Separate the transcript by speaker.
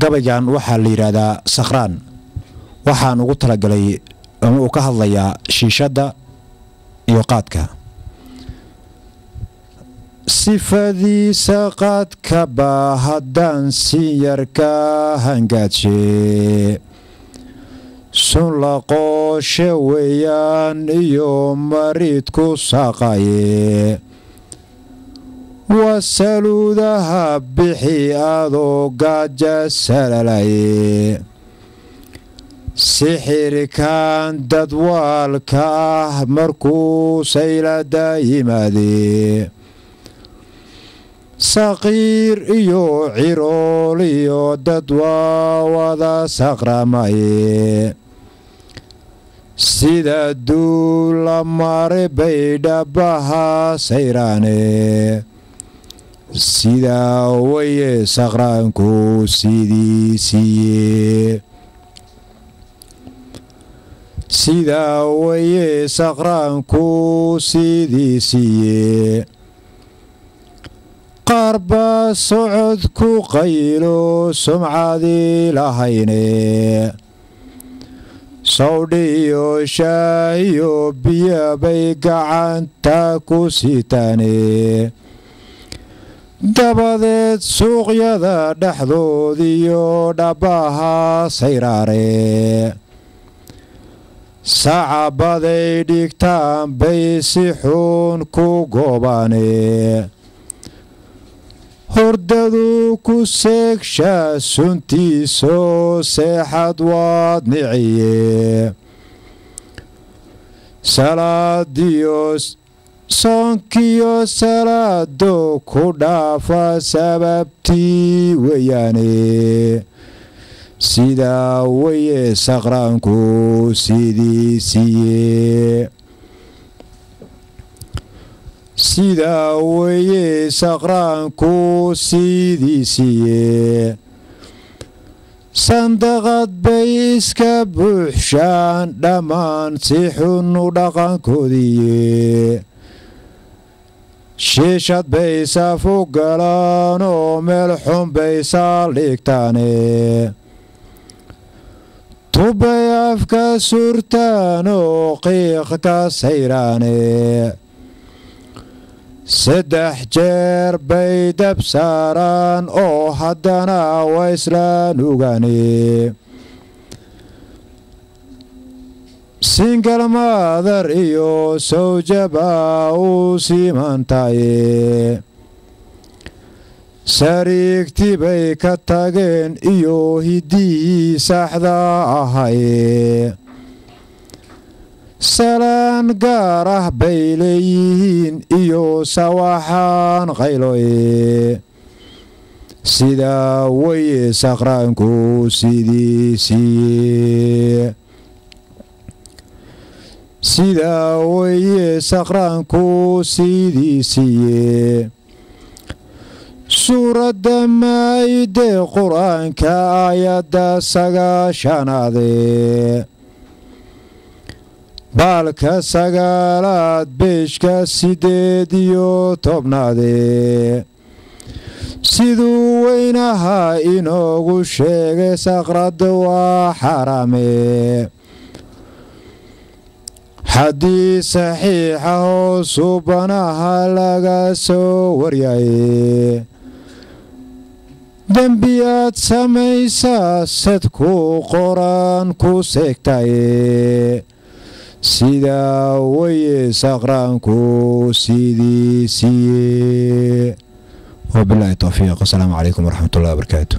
Speaker 1: gabaygan waxaa la yiraahdaa Sarqaan waxaan ugu talagalay ama uu ka hadlayaa shiishada iyo qaadka sifadiisa qaadka baa haddaan si yarka hangaadshe sun la qooshe weeyaan iyo maridku saaqaye wasaluudaha bixi adoo gaaja salalaye sixirkan dadwaalka ah markuu saylada yimaade saqiir iyo cirool iyo dad waa wada saqramaye sida duula mare bay dhabaha sayraane sida waye saqraanku sidiisiye sida waye saqraanku sidiisiye qarba socod ku qaylo sumcadi lahayne sawdhiyo shaahiyo biyo bay gacanta ku sitaane dabadeed suuqyada dhexdoodiyo dhabaha sayraare sacabaday dhigtaan bay si xun ku goobaane hordadu ku seegshaa suntiisoo seexad waad niciye salaadiyo soonkiyo salaado ku dhaafa sababtii weeyaane sidaa waye saqraanku sidiisiye sidaa waye saqraanku sidiisiye sandaqad bay iska buuxshaan dhammaan si xun u dhaqankoodiye shiishad bay safu galaan oo meel xun bay saaldhigtaane tubbay afka surtaan oo qiiq ka sayraane saddex jeer bay dab saaraan oo haddana waa isla nugaane singal maadar iyo sawjaba u simantaye sariigti bay ka tageen iyo hiddii saxda ahaye salaan gaar ah bay leeyihiin iyo sawaxaan qayloye sidaa waye saqraanku sidiisiye sidaa waye saqraanku sidiisiye suuradda maayide qur-aanka aayadda 9aade baalka 9aad beeshka 8 siduu weynaha inoogu sheegay saqradda waa xaraame haddii saxiixa oo subanaha laga soo waryaye dembi aad samaysaa sadku qoran ku seegtaye sidaa waye saqraanku sidiisiye wabillahi tawfiiq. Assalaamu calaykum waraxmatullahi wabarakaatu.